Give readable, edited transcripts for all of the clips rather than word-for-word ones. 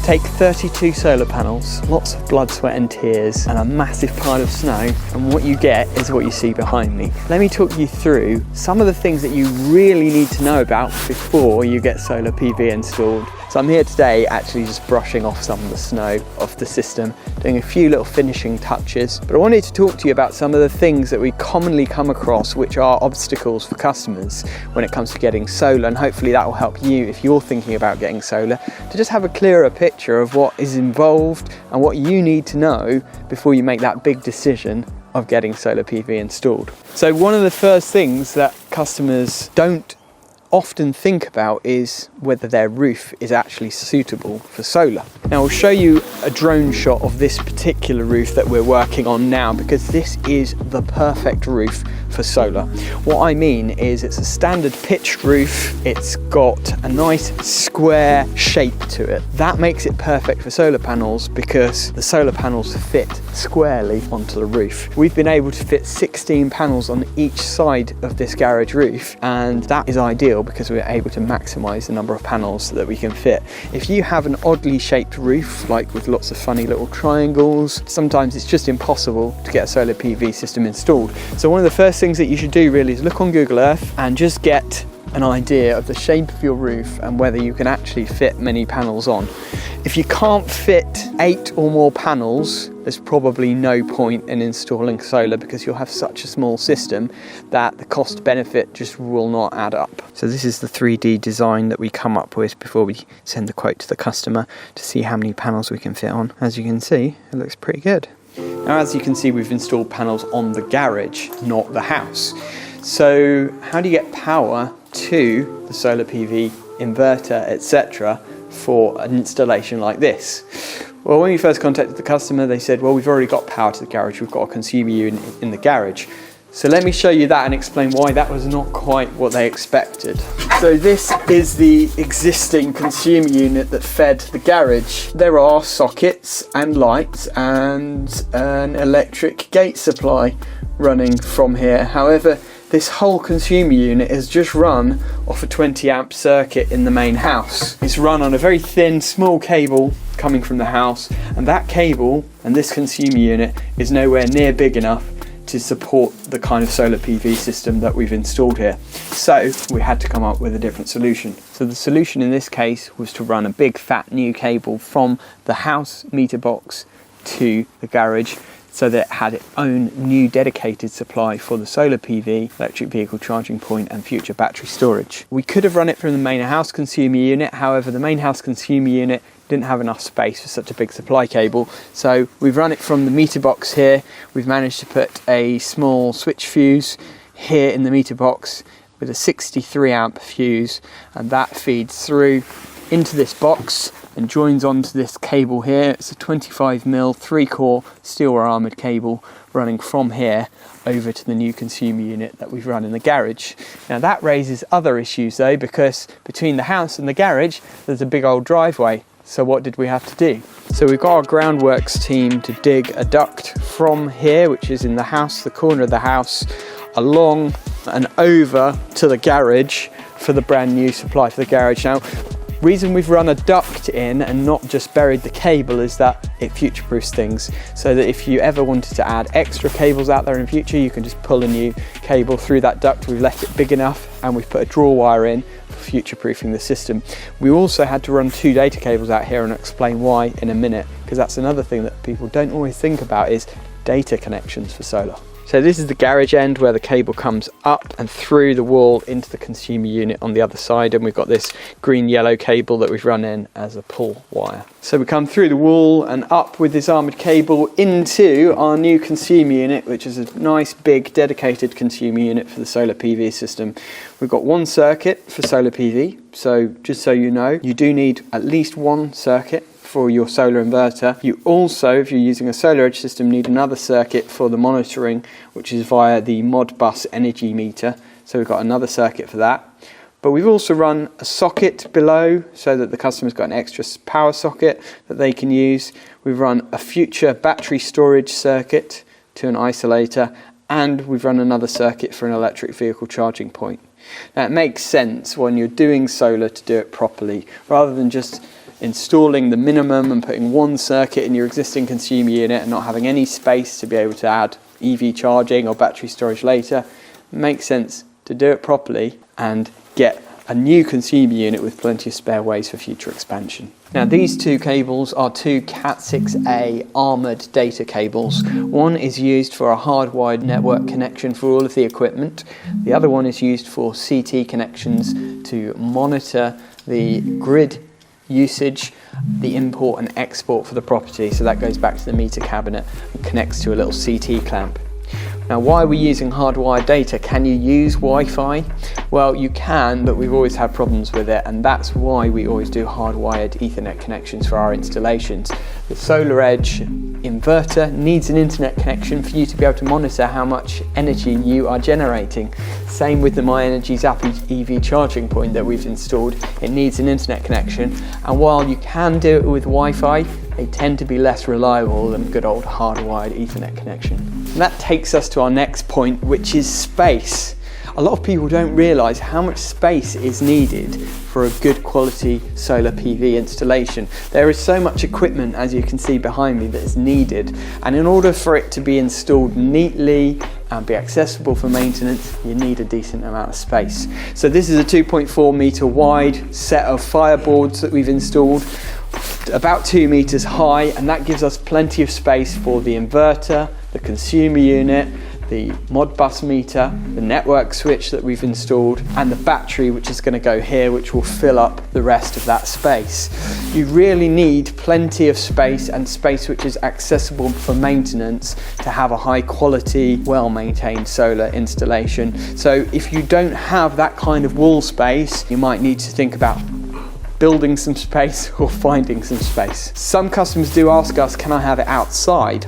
Take 32 solar panels, lots of blood, sweat and tears, and a massive pile of snow, and what you get is what you see behind me. Let me talk you through some of the things that you really need to know about before you get solar PV installed. So I'm here today actually just brushing off some of the snow off the system, doing a few little finishing touches, but I wanted to talk to you about some of the things that we commonly come across which are obstacles for customers when it comes to getting solar, and hopefully that will help you if you're thinking about getting solar to just have a clearer picture of what is involved and what you need to know before you make that big decision of getting solar PV installed. So one of the first things that customers don't often think about is whether their roof is actually suitable for solar. Now I'll show you a drone shot of this particular roof that we're working on now, because this is the perfect roof for solar. What I mean is it's a standard pitched roof, it's got a nice square shape to it. That makes it perfect for solar panels because the solar panels fit squarely onto the roof. We've been able to fit 16 panels on each side of this garage roof, and that is ideal because we're able to maximize the number of panels that we can fit. If you have an oddly shaped roof, like with lots of funny little triangles, sometimes it's just impossible to get a solar PV system installed. So one of the first things that you should do really is look on Google Earth and just get an idea of the shape of your roof and whether you can actually fit many panels on. If you can't fit 8 or more panels, there's probably no point in installing solar because you'll have such a small system that the cost benefit just will not add up. So this is the 3D design that we come up with before we send the quote to the customer to see how many panels we can fit on. As you can see, it looks pretty good. Now, as you can see, we've installed panels on the garage, not the house. So how do you get power to the solar PV inverter, etc., for an installation like this? Well, when we first contacted the customer, they said, well, we've already got power to the garage, we've got a consumer unit in the garage. So let me show you that and explain why that was not quite what they expected. So this is the existing consumer unit that fed the garage. There are sockets and lights and an electric gate supply running from here. However, this whole consumer unit is just run off a 20 amp circuit in the main house. It's run on a very thin, small cable coming from the house, and that cable and this consumer unit is nowhere near big enough to support the kind of solar PV system that we've installed here. So we had to come up with a different solution. So the solution in this case was to run a big fat new cable from the house meter box to the garage, so that it had its own new dedicated supply for the solar PV, electric vehicle charging point and future battery storage. We could have run it from the main house consumer unit, however the main house consumer unit didn't have enough space for such a big supply cable, so we've run it from the meter box here. We've managed to put a small switch fuse here in the meter box with a 63 amp fuse, and that feeds through into this box and joins onto this cable here. It's a 25mm 3-core steel armoured cable running from here over to the new consumer unit that we've run in the garage. Now that raises other issues though, because between the house and the garage there's a big old driveway. So what did we have to do? So we've got our groundworks team to dig a duct from here, which is in the house, the corner of the house, along and over to the garage for the brand new supply for the garage. Now, reason we've run a duct in and not just buried the cable is that it future-proofs things, so that if you ever wanted to add extra cables out there in future, you can just pull a new cable through that duct. We've left it big enough and we've put a draw wire in for future-proofing the system. We also had to run 2 data cables out here, and I'll explain why in a minute, because that's another thing that people don't always think about is data connections for solar. So this is the garage end where the cable comes up and through the wall into the consumer unit on the other side, and we've got this green-yellow cable that we've run in as a pull wire. So we come through the wall and up with this armoured cable into our new consumer unit, which is a nice big dedicated consumer unit for the solar PV system. We've got 1 circuit for solar PV, so just so you know, you do need at least 1 circuit for your solar inverter. You also, if you're using a solar edge system, need another circuit for the monitoring, which is via the Modbus energy meter. So we've got another circuit for that. But we've also run a socket below so that the customer's got an extra power socket that they can use. We've run a future battery storage circuit to an isolator, and we've run another circuit for an electric vehicle charging point. Now it makes sense when you're doing solar to do it properly, rather than just installing the minimum and putting one circuit in your existing consumer unit and not having any space to be able to add EV charging or battery storage later, it makes sense to do it properly and get a new consumer unit with plenty of spare ways for future expansion. Now these two cables are two Cat6A armoured data cables. One is used for a hardwired network connection for all of the equipment. The other one is used for CT connections to monitor the grid usage, the import and export for the property. So that goes back to the meter cabinet and connects to a little CT clamp. Now, why are we using hardwired data? Can you use Wi-Fi? Well, you can, but we've always had problems with it, and that's why we always do hardwired Ethernet connections for our installations. The SolarEdge inverter needs an internet connection for you to be able to monitor how much energy you are generating. Same with the MyEnergy's app EV charging point that we've installed. It needs an internet connection, and while you can do it with Wi-Fi, they tend to be less reliable than good old hardwired Ethernet connection. And that takes us to our next point, which is space. A lot of people don't realise how much space is needed for a good quality solar PV installation. There is so much equipment, as you can see behind me, that is needed, and in order for it to be installed neatly and be accessible for maintenance, you need a decent amount of space. So this is a 2.4 metre wide set of fireboards that we've installed, about 2 meters high, and that gives us plenty of space for the inverter, the consumer unit, the Modbus meter, the network switch that we've installed, and the battery, which is going to go here, which will fill up the rest of that space. You really need plenty of space, and space which is accessible for maintenance, to have a high quality, well maintained solar installation. So if you don't have that kind of wall space, you might need to think about building some space or finding some space. Some customers do ask us, can I have it outside?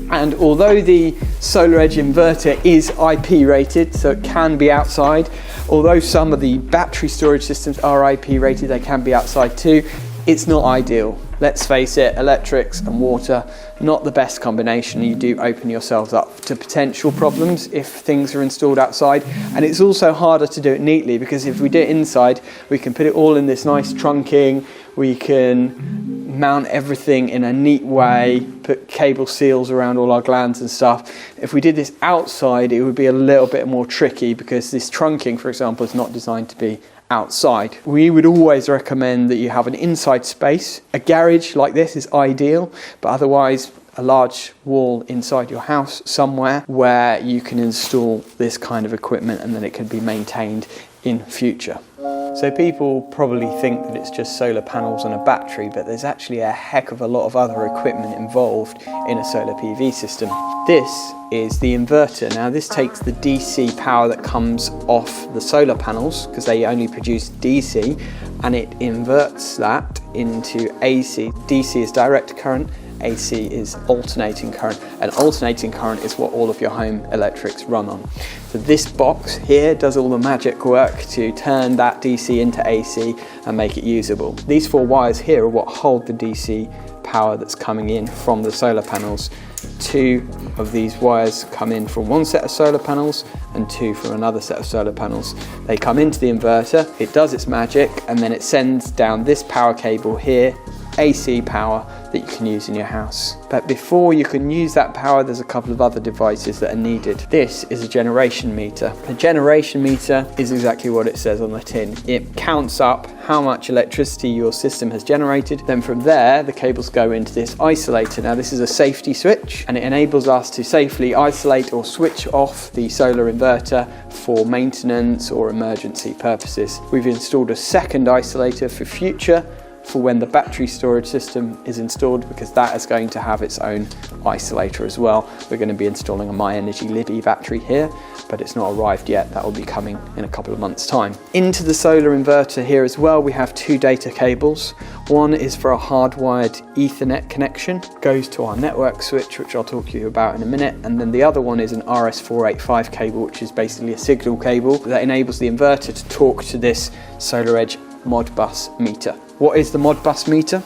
And although the SolarEdge inverter is IP rated, so it can be outside, although some of the battery storage systems are IP rated, they can be outside too, it's not ideal. Let's face it, electrics and water, not the best combination. You do open yourselves up to potential problems if things are installed outside. And it's also harder to do it neatly, because if we do it inside, we can put it all in this nice trunking, we can mount everything in a neat way, put cable seals around all our glands and stuff. If we did this outside, it would be a little bit more tricky, because this trunking, for example, is not designed to be outside. We would always recommend that you have an inside space. A garage like this is ideal, but otherwise a large wall inside your house somewhere where you can install this kind of equipment, and then it can be maintained in future. So people probably think that it's just solar panels and a battery, but there's actually a heck of a lot of other equipment involved in a solar PV system. This is the inverter. Now this takes the DC power that comes off the solar panels, because they only produce DC, and it inverts that into AC. DC is direct current, AC is alternating current, and alternating current is what all of your home electrics run on. So this box here does all the magic work to turn that DC into AC and make it usable. These 4 wires here are what hold the DC power that's coming in from the solar panels. 2 of these wires come in from one set of solar panels and 2 from another set of solar panels. They come into the inverter, it does its magic, and then it sends down this power cable here, AC power, that you can use in your house. But before you can use that power, there's a couple of other devices that are needed. This is a generation meter. A generation meter is exactly what it says on the tin. It counts up how much electricity your system has generated. Then from there, the cables go into this isolator. Now this is a safety switch, and it enables us to safely isolate or switch off the solar inverter for maintenance or emergency purposes. We've installed a second isolator for future, for when the battery storage system is installed, because that is going to have its own isolator as well. We're going to be installing a MyEnergy Libby battery here, but it's not arrived yet. That will be coming in a couple of months' time. Into the solar inverter here as well, we have 2 data cables. One is for a hardwired Ethernet connection, goes to our network switch, which I'll talk to you about in a minute, and then the other one is an RS485 cable, which is basically a signal cable that enables the inverter to talk to this SolarEdge Modbus meter. What is the Modbus meter?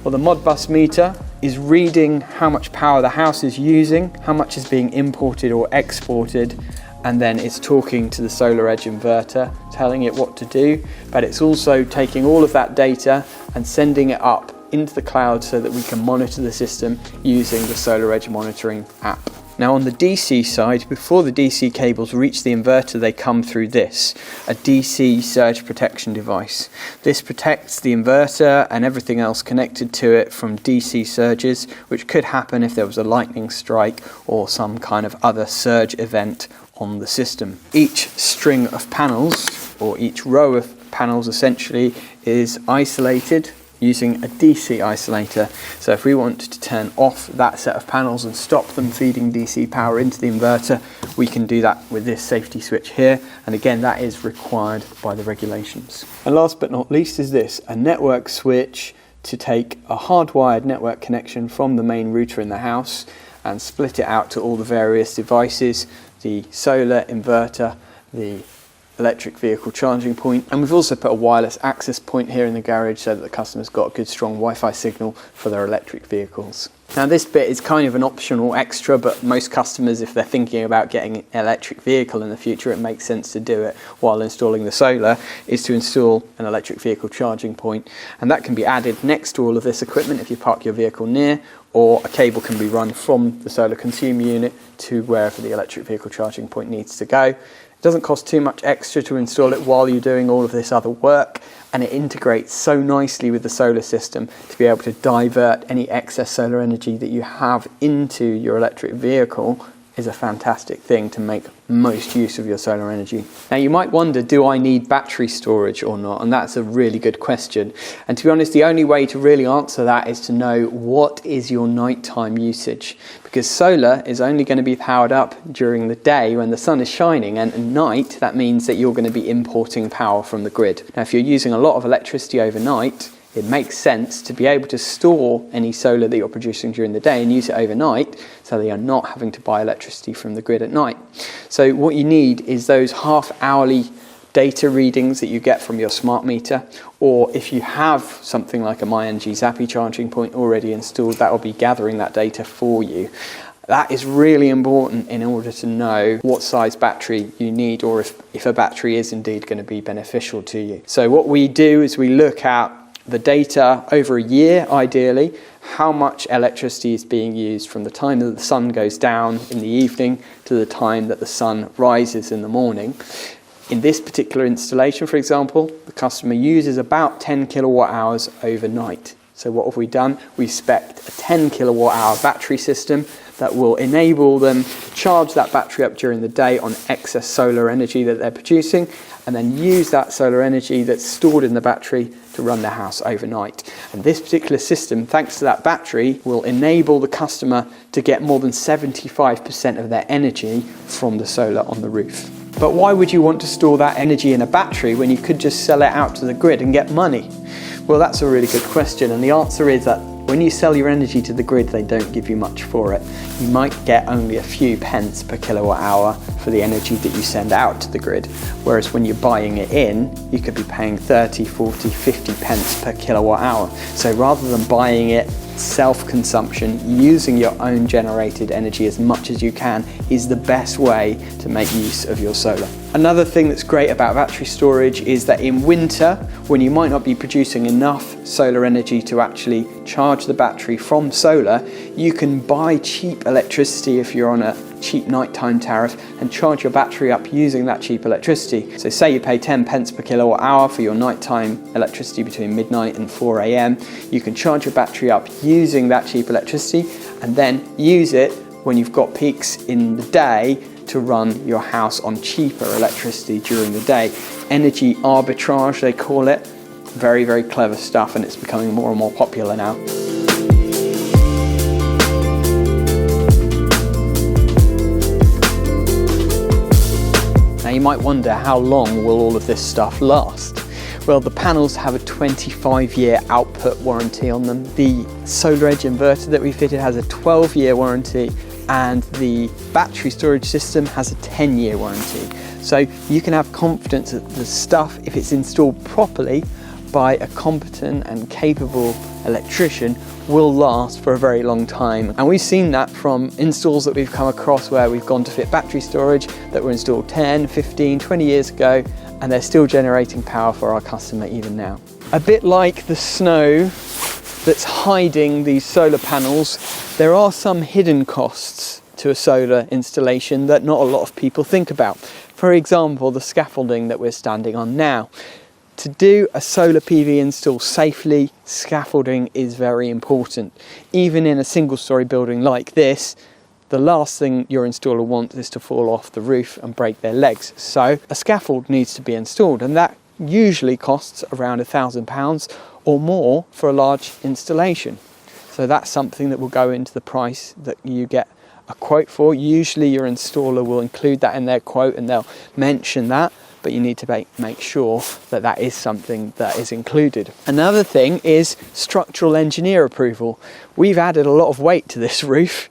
Well, the Modbus meter is reading how much power the house is using, how much is being imported or exported, and then it's talking to the solar edge inverter, telling it what to do, but it's also taking all of that data and sending it up into the cloud so that we can monitor the system using the Solar Edge monitoring app. Now on the DC side, before the DC cables reach the inverter, they come through this, a DC surge protection device. This protects the inverter and everything else connected to it from DC surges, which could happen if there was a lightning strike or some kind of other surge event on the system. Each string of panels, or each row of panels essentially, is isolated using a DC isolator. So if we want to turn off that set of panels and stop them feeding DC power into the inverter, we can do that with this safety switch here. And again, that is required by the regulations. And last but not least is this, a network switch to take a hardwired network connection from the main router in the house and split it out to all the various devices, the solar inverter, the electric vehicle charging point, and we've also put a wireless access point here in the garage so that the customer's got a good strong Wi-Fi signal for their electric vehicles. Now this bit is kind of an optional extra, but most customers, if they're thinking about getting an electric vehicle in the future, it makes sense to do it while installing the solar, is to install an electric vehicle charging point, and that can be added next to all of this equipment if you park your vehicle near, or a cable can be run from the solar consumer unit to wherever the electric vehicle charging point needs to go. It doesn't cost too much extra to install it while you're doing all of this other work, and it integrates so nicely with the solar system to be able to divert any excess solar energy that you have into your electric vehicle is a fantastic thing to make most use of your solar energy. Now you might wonder, do I need battery storage or not? And that's a really good question. And to be honest, the only way to really answer that is to know what is your nighttime usage. Because solar is only going to be powered up during the day when the sun is shining, and at night that means that you're going to be importing power from the grid. Now if you're using a lot of electricity overnight, it makes sense to be able to store any solar that you're producing during the day and use it overnight so that you're not having to buy electricity from the grid at night. So what you need is those half-hourly data readings that you get from your smart meter, or if you have something like a MyEnergy Zappi charging point already installed, that will be gathering that data for you. That is really important in order to know what size battery you need, or if a battery is indeed going to be beneficial to you. So what we do is we look at the data over a year, ideally, how much electricity is being used from the time that the sun goes down in the evening to the time that the sun rises in the morning. In this particular installation, for example, the customer uses about 10 kilowatt hours overnight. So what have we done? We've spec'd a 10 kilowatt hour battery system that will enable them to charge that battery up during the day on excess solar energy that they're producing, and then use that solar energy that's stored in the battery to run their house overnight. And this particular system, thanks to that battery, will enable the customer to get more than 75% of their energy from the solar on the roof. But why would you want to store that energy in a battery when you could just sell it out to the grid and get money? Well, that's a really good question, and the answer is that when you sell your energy to the grid, they don't give you much for it. You might get only a few pence per kilowatt hour for the energy that you send out to the grid, whereas when you're buying it in, you could be paying 30, 40, 50 pence per kilowatt hour. So rather than buying it self-consumption, using your own generated energy as much as you can is the best way to make use of your solar. Another thing that's great about battery storage is that in winter, when you might not be producing enough solar energy to actually charge the battery from solar, you can buy cheap electricity if you're on a cheap nighttime tariff and charge your battery up using that cheap electricity. So say you pay 10 pence per kilowatt hour for your nighttime electricity between midnight and 4 AM, you can charge your battery up using that cheap electricity and then use it when you've got peaks in the day to run your house on cheaper electricity during the day. Energy arbitrage, they call it. Very, very clever stuff, and it's becoming more and more popular now. Now you might wonder, how long will all of this stuff last? Well, the panels have a 25-year output warranty on them. The Solar Edge inverter that we fitted has a 12-year warranty, and the battery storage system has a 10-year warranty. So you can have confidence that the stuff, if it's installed properly by a competent and capable electrician will last for a very long time. And we've seen that from installs that we've come across where we've gone to fit battery storage that were installed 10, 15, 20 years ago, and they're still generating power for our customer even now. A bit like the snow that's hiding these solar panels, there are some hidden costs to a solar installation that not a lot of people think about. For example, the scaffolding that we're standing on now. To do a solar PV install safely, scaffolding is very important. Even in a single-story building like this, the last thing your installer wants is to fall off the roof and break their legs. So a scaffold needs to be installed, and that usually costs around £1,000 or more for a large installation. So that's something that will go into the price that you get a quote for. Usually your installer will include that in their quote and they'll mention that, but you need to make sure that that is something that is included. Another thing is structural engineer approval. We've added a lot of weight to this roof,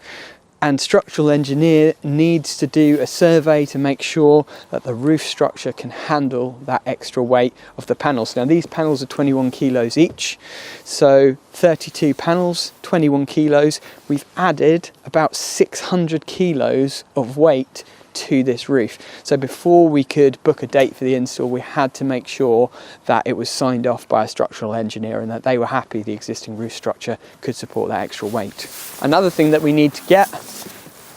and structural engineer needs to do a survey to make sure that the roof structure can handle that extra weight of the panels. Now these panels are 21 kilos each, so 32 panels, 21 kilos. We've added about 600 kilos of weight to this roof. So before we could book a date for the install, we had to make sure that it was signed off by a structural engineer and that they were happy the existing roof structure could support that extra weight. Another thing that we need to get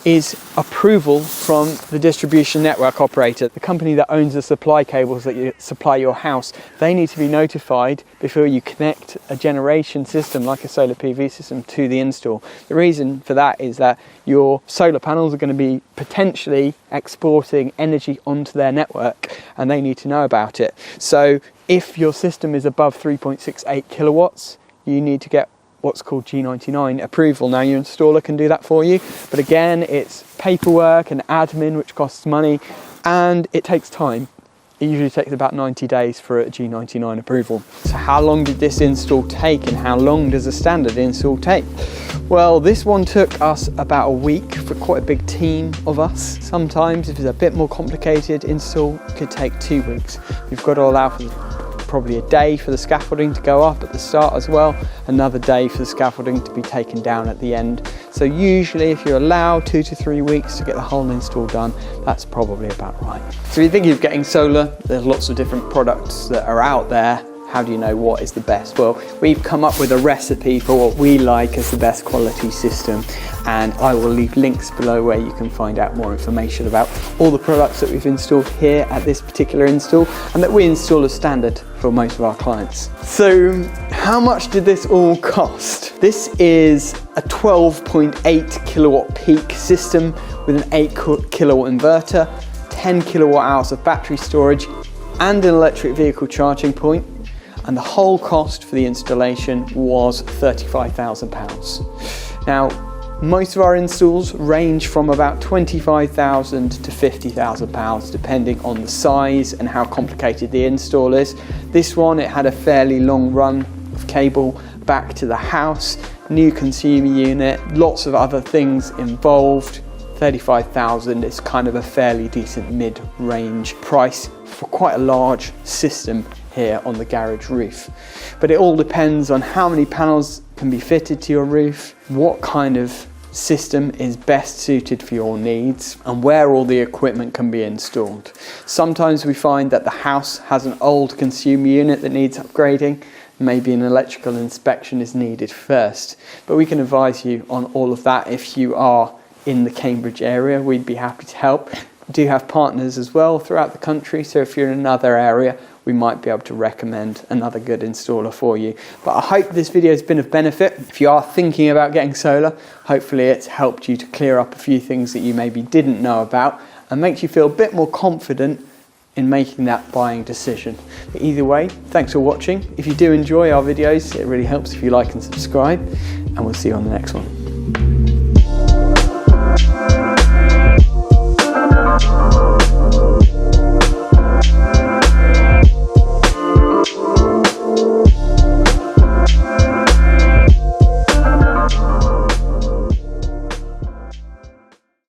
is approval from the distribution network operator, the company that owns the supply cables that you supply your house. They need to be notified before you connect a generation system like a solar PV system to the install. The reason for that is that your solar panels are going to be potentially exporting energy onto their network and they need to know about it. So if your system is above 3.68 kilowatts, you need to get what's called G99 approval. Now your installer can do that for you, but again it's paperwork and admin which costs money and it takes time. It usually takes about 90 days for a G99 approval. So how long did this install take and how long does a standard install take? Well, this one took us about a week for quite a big team of us. Sometimes if it's a bit more complicated install, it could take 2 weeks. You've got to allow for probably a day for the scaffolding to go up at the start as well, another day for the scaffolding to be taken down at the end. So usually if you're allowed 2 to 3 weeks to get the whole install done, that's probably about right. So if you're thinking of getting solar, there's lots of different products that are out there. How do you know what is the best? Well, we've come up with a recipe for what we like as the best quality system, and I will leave links below where you can find out more information about all the products that we've installed here at this particular install and that we install as standard for most of our clients. So how much did this all cost? This is a 12.8 kilowatt peak system with an 8 kilowatt inverter, 10 kilowatt hours of battery storage and an electric vehicle charging point. And the whole cost for the installation was £35,000. Now, most of our installs range from about £25,000 to £50,000 depending on the size and how complicated the install is. This one, it had a fairly long run of cable back to the house, new consumer unit, lots of other things involved. £35,000 is kind of a fairly decent mid-range price for quite a large system here on the garage roof. But it all depends on how many panels can be fitted to your roof, what kind of system is best suited for your needs, and where all the equipment can be installed. Sometimes we find that the house has an old consumer unit that needs upgrading. Maybe an electrical inspection is needed first, but we can advise you on all of that. If you are in the Cambridge area, we'd be happy to help. We do have partners as well throughout the country, so if you're in another area, we might be able to recommend another good installer for you. But I hope this video has been of benefit. If you are thinking about getting solar, hopefully it's helped you to clear up a few things that you maybe didn't know about and makes you feel a bit more confident in making that buying decision. But either way, thanks for watching. If you do enjoy our videos, it really helps if you like and subscribe, and we'll see you on the next one.